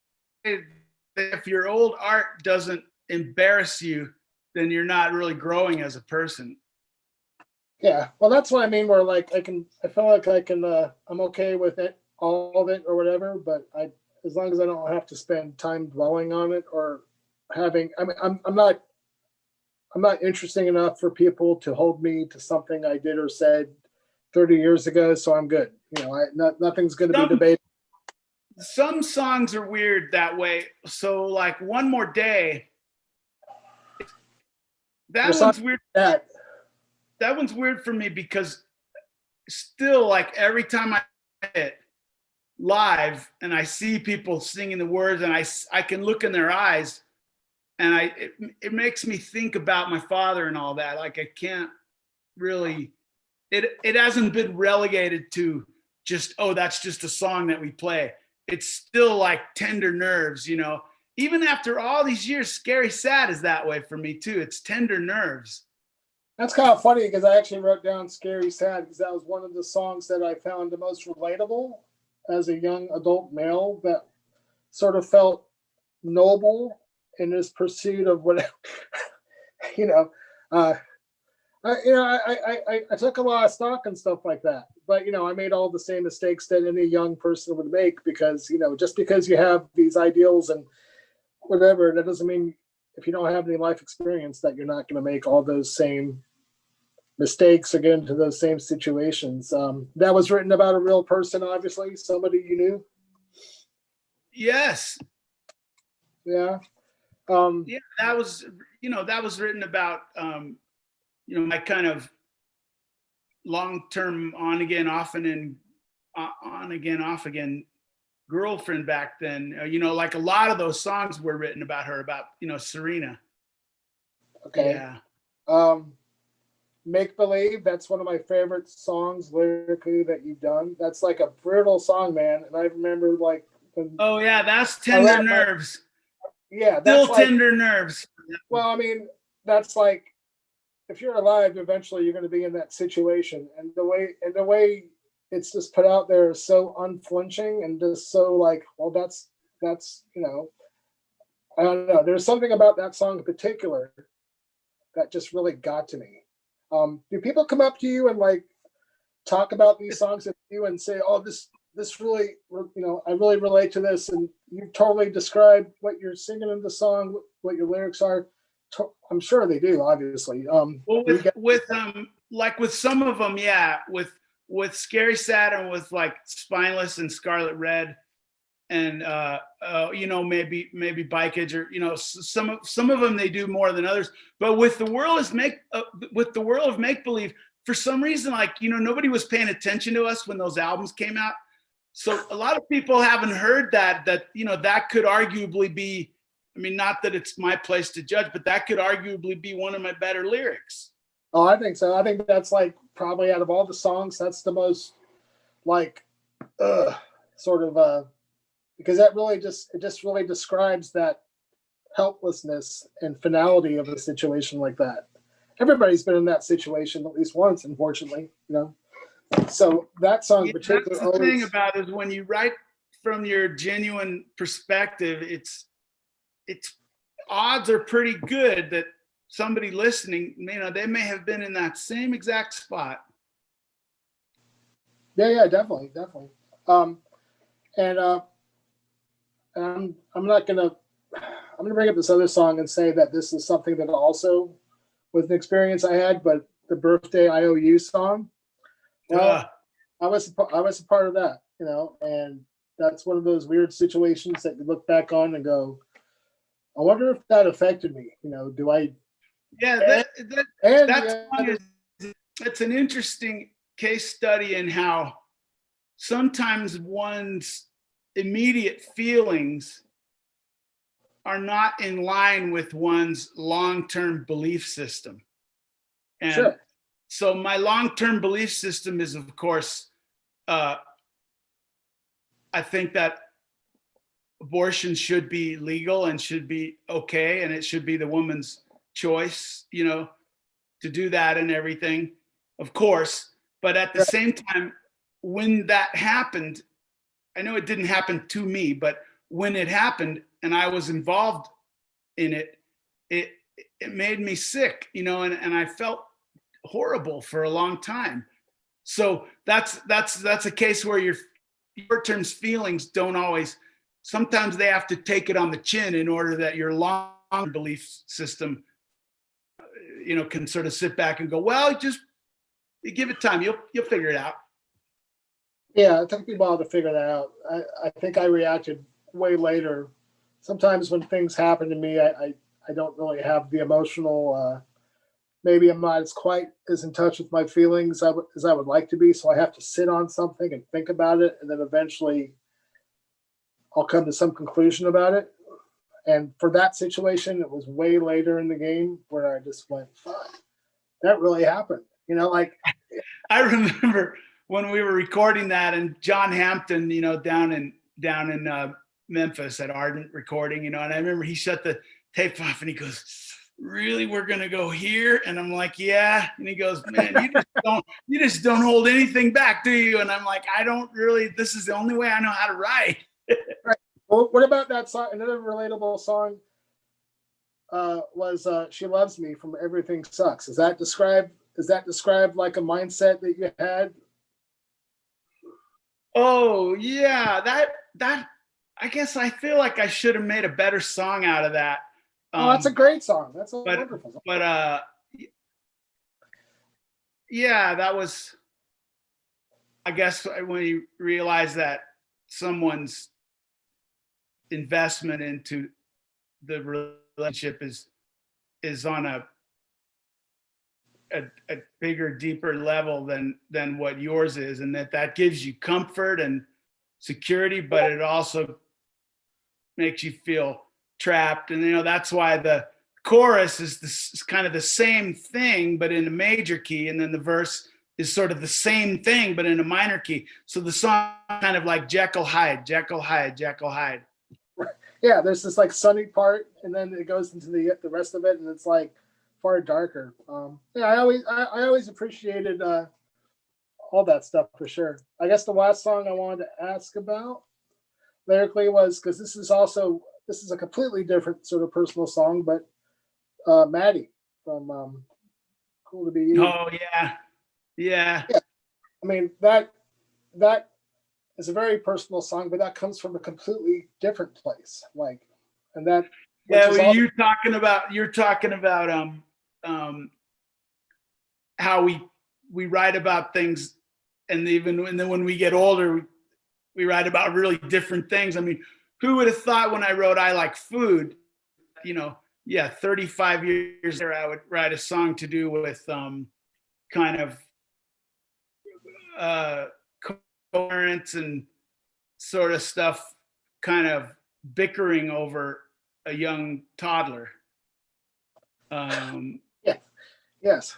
If your old art doesn't embarrass you, then you're not really growing as a person. Yeah, well, that's what I mean. Where like I feel like I can, I'm okay with it, all of it, or whatever. But as long as I don't have to spend time dwelling on it or having, I mean, I'm not interesting enough for people to hold me to something I did or said 30 years ago. So I'm good. You know, nothing's going to be debated. Some songs are weird that way. So like One More Day, that one's weird. That one's weird for me because still, like every time I it live and I see people singing the words and I can look in their eyes and it makes me think about my father and all that. Like I can't really, it hasn't been relegated to just, oh, that's just a song that we play. It's still like tender nerves, you know. Even after all these years, Scary Sad is that way for me too. It's tender nerves. That's kind of funny because I actually wrote down Scary Sad because that was one of the songs that I found the most relatable as a young adult male, that sort of felt noble in his pursuit of whatever, you know. I took a lot of stock and stuff like that, but, you know, I made all the same mistakes that any young person would make because, you know, just because you have these ideals and whatever, that doesn't mean if you don't have any life experience that you're not going to make all those same mistakes or get into those same situations. That was written about a real person, obviously, somebody you knew. Yes. Yeah. Yeah, that was written about, you know, my kind of long-term on again, off again girlfriend back then. You know, like a lot of those songs were written about her, about, you know, Serena. Okay. Yeah. Make Believe, that's one of my favorite songs lyrically that you've done. That's like a brutal song, man. And I remember like oh yeah, that's Tender Nerves. Yeah, that's still Tender Nerves. Well, I mean, that's like if you're alive, eventually you're going to be in that situation, and the way it's just put out there is so unflinching and just so like, well, that's you know, I don't know. There's something about that song in particular that just really got to me. Do people come up to you and like talk about these songs with you and say, "Oh, this really, you know, I really relate to this," and you totally describe what you're singing in the song, what your lyrics are? I'm sure they do, obviously. Well, like with some of them, yeah, with Scary Sad and with like Spineless and Scarlet Red, and you know, maybe Bikeage, or, you know, some of them they do more than others. But with the world of Make Believe, for some reason, like, you know, nobody was paying attention to us when those albums came out. So a lot of people haven't heard that, you know, that could arguably be, I mean, not that it's my place to judge, but that could arguably be one of my better lyrics. Oh, I think so. I think that's like probably out of all the songs, that's the most like sort of because that really just really describes that helplessness and finality of a situation like that. Everybody's been in that situation at least once, unfortunately, you know. So that song, particularly, that's the thing about it is when you write from your genuine perspective, it's odds are pretty good that somebody listening, you know, they may have been in that same exact spot. Yeah, definitely. And I'm gonna bring up this other song and say that this is something that also was an experience I had, but the Birthday I Owe You song. Well, I was a part of that, you know, and that's one of those weird situations that you look back on and go, I wonder if that affected me. You know, do I? Yeah, that's an interesting. case study in how sometimes one's immediate feelings are not in line with one's long-term belief system. And Sure. so my long-term belief system is, of course, I think that abortion should be legal and should be okay, and it should be the woman's choice, to do that and everything, of course. But at the Right. same time, when that happened, I know it didn't happen to me, but when it happened and I was involved in it, it made me sick, and I felt horrible for a long time. So that's a case where your term feelings don't always. Sometimes they have to take it on the chin in order that your long belief system, can sort of sit back and go, well, just you give it time, you'll figure it out. Yeah, it took me a while to figure that out. I think I reacted way later. Sometimes when things happen to me, I don't really have the emotional. Maybe I'm not quite as in touch with my feelings as I would like to be. So I have to sit on something and think about it, and then eventually I'll come to some conclusion about it. And for that situation, it was way later in the game where I just went, "Fuck, that really happened." I remember when we were recording that, and John Hampton, down in Memphis at Ardent Recording, and I remember he shut the tape off and he goes, "Really, we're gonna go here?" And I'm like, "Yeah." And he goes, "Man, you just don't hold anything back, do you?" And I'm like, "I don't really. This is the only way I know how to write." Right. Well, what about that song? Another relatable song was "She Loves Me" from Everything Sucks. Is that described like a mindset that you had? Oh yeah, that I guess I feel like I should have made a better song out of that. Oh, that's a great song. That's a But wonderful song. but yeah, that was, I guess, when you realize that someone's investment into the relationship is on a bigger, deeper level than what yours is, and that gives you comfort and security, but it also makes you feel trapped. And that's why the chorus is kind of the same thing but in a major key, and then the verse is sort of the same thing but in a minor key. So the song kind of like Jekyll Hyde, Jekyll Hyde, Jekyll Hyde. Yeah, there's this like sunny part, and then it goes into the rest of it, and it's like far darker. Yeah, I always appreciated all that stuff for sure. I guess the last song I wanted to ask about lyrically was, because this is a completely different sort of personal song, but Maddie from Cool to Be You. Oh yeah. Yeah. I mean that is a very personal song, but that comes from a completely different place. And that. Yeah, well, you're talking about how we write about things, and then when we get older, we write about really different things. I mean, who would have thought when I wrote "I Like Food," 35 years later, I would write a song to do with kind of co-parents and sort of stuff, kind of bickering over a young toddler. Yeah. Yes.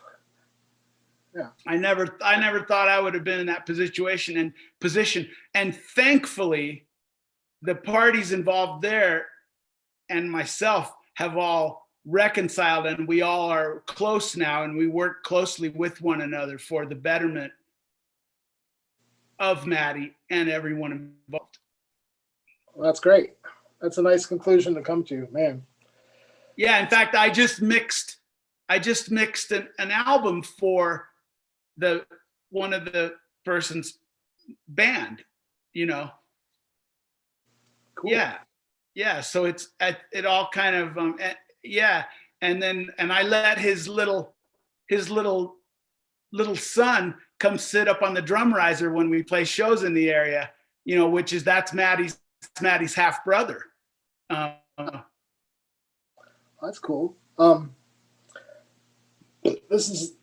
Yeah. I never thought I would have been in that position, and thankfully the parties involved there and myself have all reconciled, and we all are close now, and we work closely with one another for the betterment of Maddie and everyone involved. Well, that's great. That's a nice conclusion to come to, man. Yeah, in fact, I just mixed an album for one of the person's band, Cool. Yeah. So it all kind of and I let his little son come sit up on the drum riser when we play shows in the area, that's Maddie's half brother. That's cool. This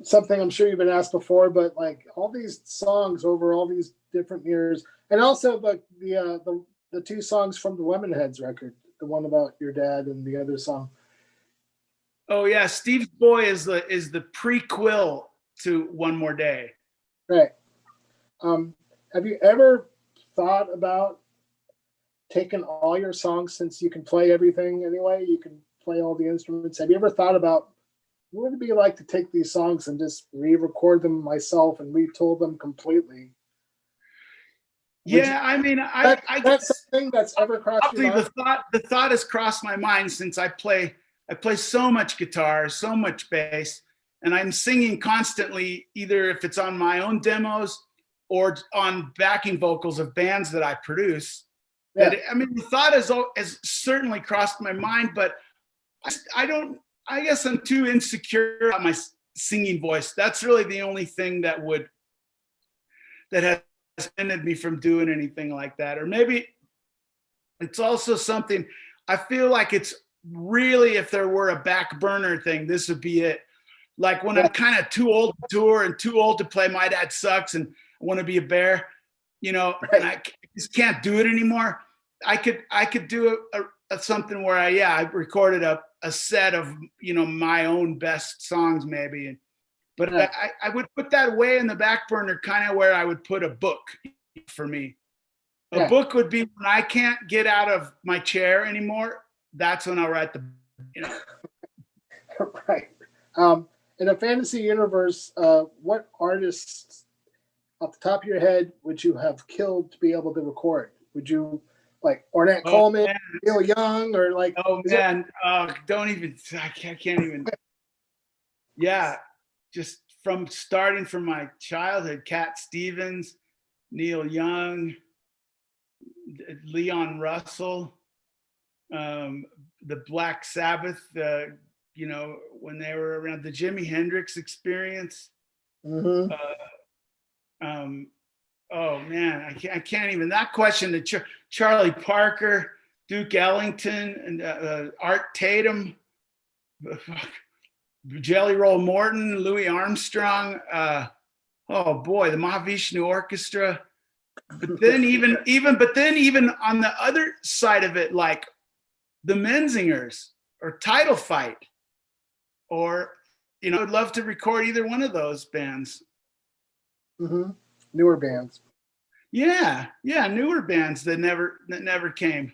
something I'm sure you've been asked before, but like all these songs over all these different years, and also the two songs from the Lemonheads record, the one about your dad and the other song. Oh yeah, Steve's Boy is the prequel to One More Day. Right. Have you ever thought about taking all your songs, since you can play everything anyway, you can play all the instruments? Have you ever thought about what would it be like to take these songs and just re-record them myself and retool them completely? Yeah, I mean, that's something that's ever crossed your mind? The thought has crossed my mind since I play so much guitar, so much bass, and I'm singing constantly, either if it's on my own demos or on backing vocals of bands that I produce. Yeah. I mean, the thought has certainly crossed my mind, but I guess I'm too insecure about my singing voice. That's really the only thing that has prevented me from doing anything like that. Or maybe it's also something I feel like it's really, if there were a back burner thing, this would be it. Like when I'm kind of too old to tour and too old to play My Dad Sucks and I Want to Be a Bear, and I just can't do it anymore. I could do something where I recorded a set of my own best songs maybe, but I would put that way in the back burner, kind of where I would put a book. For me, a book would be when I can't get out of my chair anymore. That's when I'll write the. Right. In a fantasy universe, what artists off the top of your head would you have killed to be able to record? Would you like Ornette Coleman, Neil Young, or like? Don't even. I can't even. Yeah, just starting from my childhood, Cat Stevens, Neil Young, Leon Russell, the Black Sabbath. When they were around, the Jimi Hendrix Experience. Mm-hmm. Oh man, I can't even. That question to Charlie Parker, Duke Ellington, and Art Tatum, Jelly Roll Morton, Louis Armstrong. Oh boy, the Mahavishnu Orchestra. But then even on the other side of it, like the Menzingers or Title Fight, or I'd love to record either one of those bands. Mm-hmm. Newer bands. Yeah, newer bands that never came.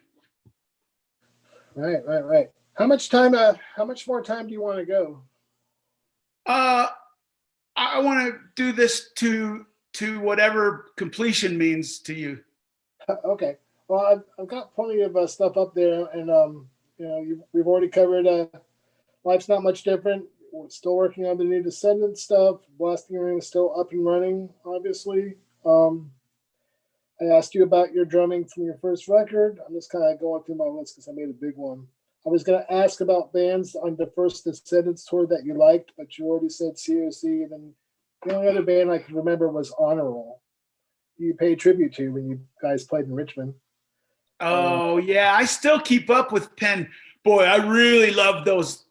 Right. How much more time do you want to go? I want to do this to whatever completion means to you. Okay. Well, I've got plenty of stuff up there, and we've already covered. Life's Not Much Different. We're still working on the new Descendents stuff. Blasting Room is still up and running, obviously. I asked you about your drumming from your first record. I'm just kind of going through my list because I made a big one. I was going to ask about bands on the first Descendents tour that you liked, but you already said COC, and then the only other band I could remember was Honor Roll. You paid tribute to when you guys played in Richmond. Oh, yeah. I still keep up with Penn. Boy, I really love those.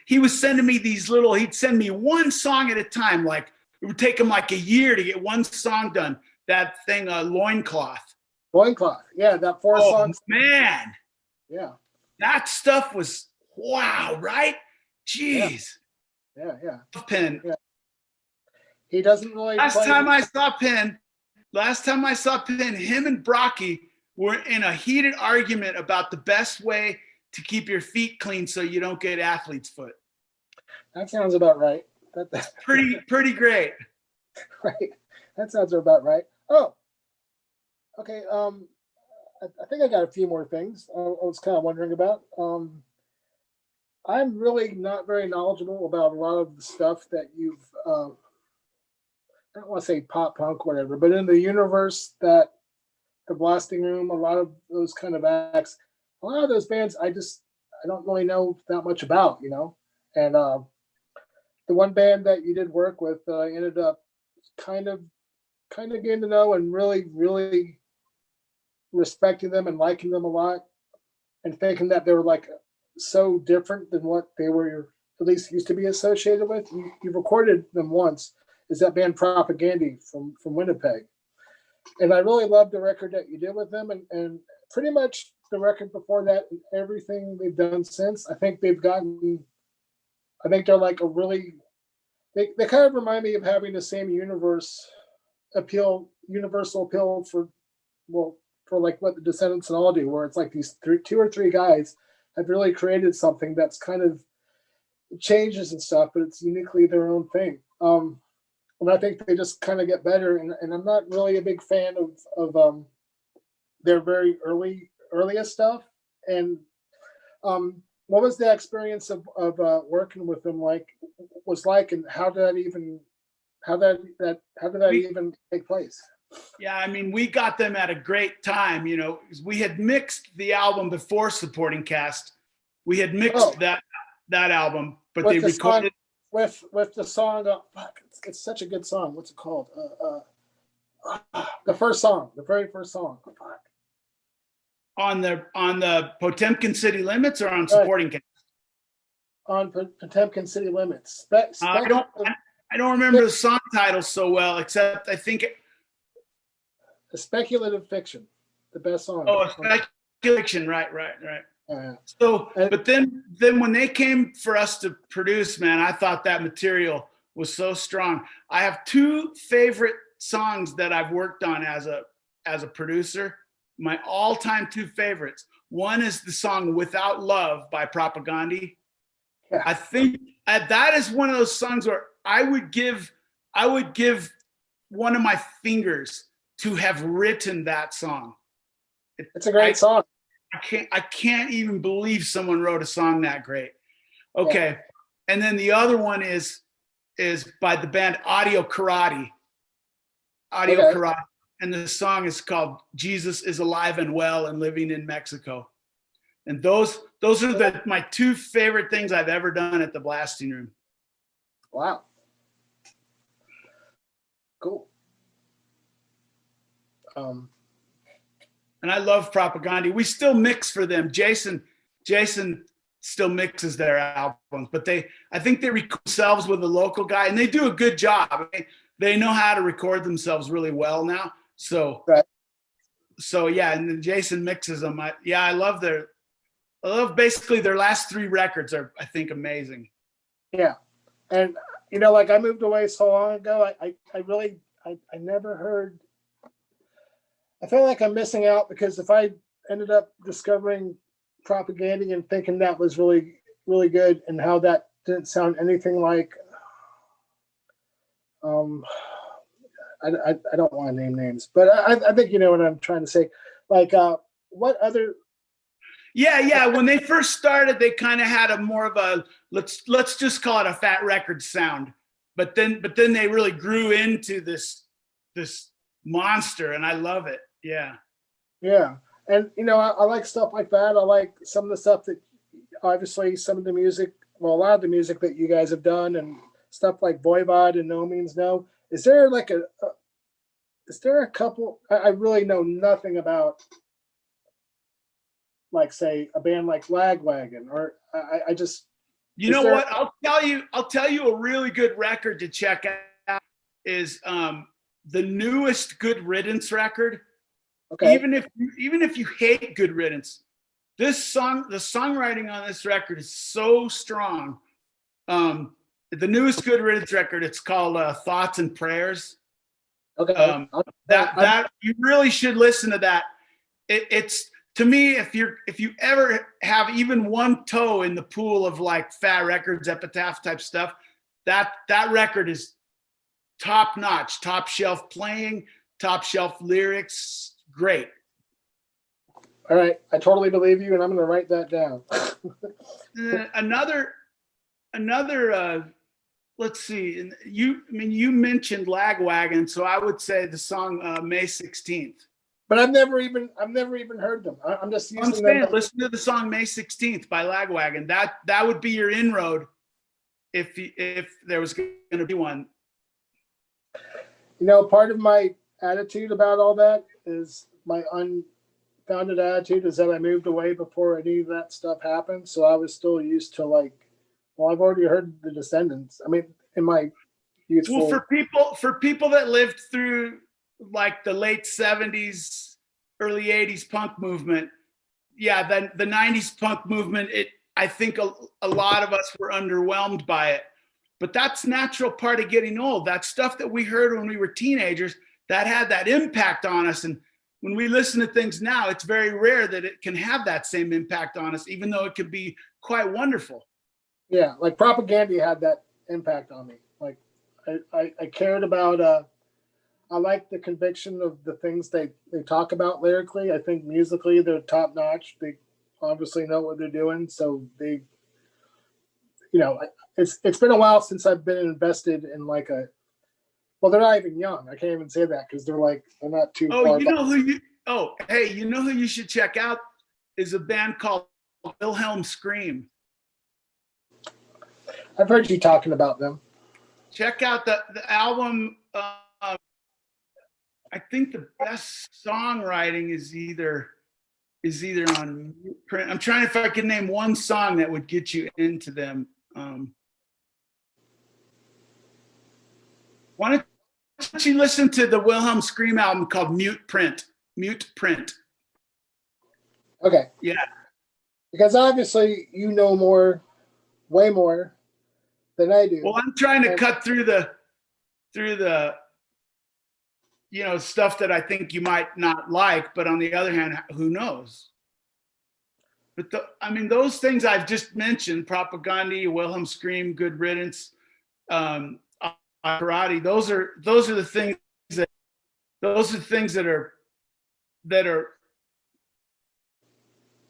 He was sending me he'd send me one song at a time. Like it would take him like a year to get one song done. That thing, Loincloth. Loincloth. Yeah, that 4 songs. Man. Yeah. That stuff was wow, right? Jeez. Yeah. Penn. Yeah. He doesn't really Last time I saw Penn, him and Brocky were in a heated argument about the best way to keep your feet clean so you don't get athlete's foot. That sounds about right. That's pretty great. Right. That sounds about right. Oh, okay. I think I got a few more things I was kind of wondering about. I'm really not very knowledgeable about a lot of the stuff that you've, I don't want to say pop punk, whatever, but in the universe that the Blasting Room, a lot of those kind of acts, a lot of those bands, I don't really know that much about, and the one band that you did work with, I ended up kind of getting to know and really, really respecting them and liking them a lot, and thinking that they were like so different than what they were at least used to be associated with. You recorded them once. Is that band Propaganda from Winnipeg? And I really loved the record that you did with them, and pretty much the record before that and everything they've done since. I think they're like a really, they kind of remind me of having the same universal appeal for like what the Descendents and all do, where it's like these two or three guys have really created something that's kind of changes and stuff, but it's uniquely their own thing. And I think they just kind of get better. And I'm not really a big fan of their very earliest stuff. And what was the experience of working with them like? And how did that even take place? Yeah, I mean, we got them at a great time. You know, we had mixed the album before Supporting Cast. We had mixed that album, but they recorded with the song. It's such a good song. What's it called? The very first song. On the Potemkin City Limits or on Supporting Cast? On Potemkin City Limits. I don't remember the song title so well, except I think a Speculative Fiction, the best song. Oh, a Speculative Fiction, right. So, but then when they came for us to produce, man, I thought that material was so strong. I have two favorite songs that I've worked on as a producer. My all-time two favorites. One is the song "Without Love" by Propaganda. Yeah. I think that is one of those songs where I would give one of my fingers to have written that song. It's a great song. I can't even believe someone wrote a song that great. Okay. Yeah. And then the other one is by the band Audio Karate. Karate. And the song is called "Jesus is Alive and Well and Living in Mexico." And those are my two favorite things I've ever done at the Blasting Room. Wow. Cool. And I love Propaganda. We still mix for them. Jason still mixes their albums, but I think they record themselves with a local guy, and they do a good job. They know how to record themselves really well now. So, right. So yeah, and then Jason mixes them. I love basically their last three records are, I think, amazing. Yeah, and like I moved away so long ago. I never heard. I feel like I'm missing out because if I ended up discovering Propaganda and thinking that was really, really good, and how that didn't sound anything like, I don't want to name names, but I think you know what I'm trying to say. Like, what other? Yeah. When they first started, they kind of had a more of a let's just call it a Fat Record sound, but then they really grew into this monster, and I love it. Yeah. And I like stuff like that. I like some of the stuff that obviously some of the music, well, a lot of the music that you guys have done, and stuff like Voivod and No Means No. Is there like is there a couple? I really know nothing about, like, say, a band like Lagwagon, or I just. You know what? I'll tell you a really good record to check out is the newest Good Riddance record. Okay. Even if you hate Good Riddance, the songwriting on this record is so strong. The newest Good Riddance record, it's called Thoughts and Prayers. Okay. That you really should listen to that. It's to me, if you ever have even one toe in the pool of like Fat Records, Epitaph type stuff, that record is top notch, top shelf playing, top shelf lyrics. Great. All right, I totally believe you, and I'm going to write that down. Another. Let's see. You mentioned Lagwagon, so I would say the song May 16th. But I've never even heard them. I'm just using them. Listen to the song May 16th by Lagwagon. That would be your inroad if there was going to be one. Part of my attitude about all that is my unfounded attitude is that I moved away before any of that stuff happened. So I was still used to like Well, I've already heard the Descendents. I mean, in my youthful. Well, for people that lived through like the late 70s, early 80s punk movement, yeah, then the 90s punk movement, I think a lot of us were underwhelmed by it. But that's natural part of getting old. That stuff that we heard when we were teenagers, that had that impact on us. And when we listen to things now, it's very rare that it can have that same impact on us, even though it could be quite wonderful. Yeah, like Propaganda had that impact on me. Like I cared about I like the conviction of the things they talk about lyrically. I think musically they're top notch. They obviously know what they're doing, so they, you know, it's been a while since I've been invested in like a. Well, they're not even young. I can't even say that because they're not too. Oh, far you know who you? Oh, hey, you know who you should check out is a band called Wilhelm Scream. I've heard you talking about them. Check out the album. I think the best songwriting is either on print. I'm trying if I can name one song that would get you into them. Why don't you listen to the Wilhelm Scream album called Mute Print? Mute Print. Okay. Yeah. Because obviously you know more, way more than I do. Well, I'm trying to cut through the you know, stuff that I think you might not like, but on the other hand, who knows? But I mean, those things I've just mentioned, Propaganda, Wilhelm Scream, Good Riddance, Karate, those are the things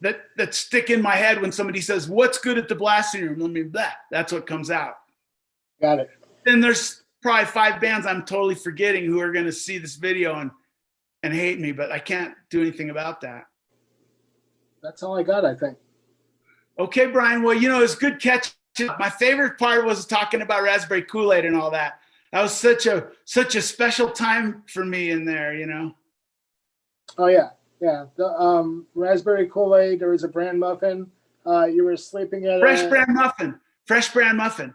that stick in my head when somebody says, "What's good at the blasting room?" I mean, that's what comes out. Got it. And there's probably 5 bands I'm totally forgetting who are going to see this video and hate me, but I can't do anything about that. That's all I got, I think. Okay, Brian. Well, you know, it's good catching. My favorite part was talking about raspberry Kool-Aid and all that. That was such a special time for me in there, you know. Oh yeah, yeah. The raspberry Kool-Aid. There was a bran muffin. You were sleeping at Fresh bran muffin. Fresh Yeah. bran muffin.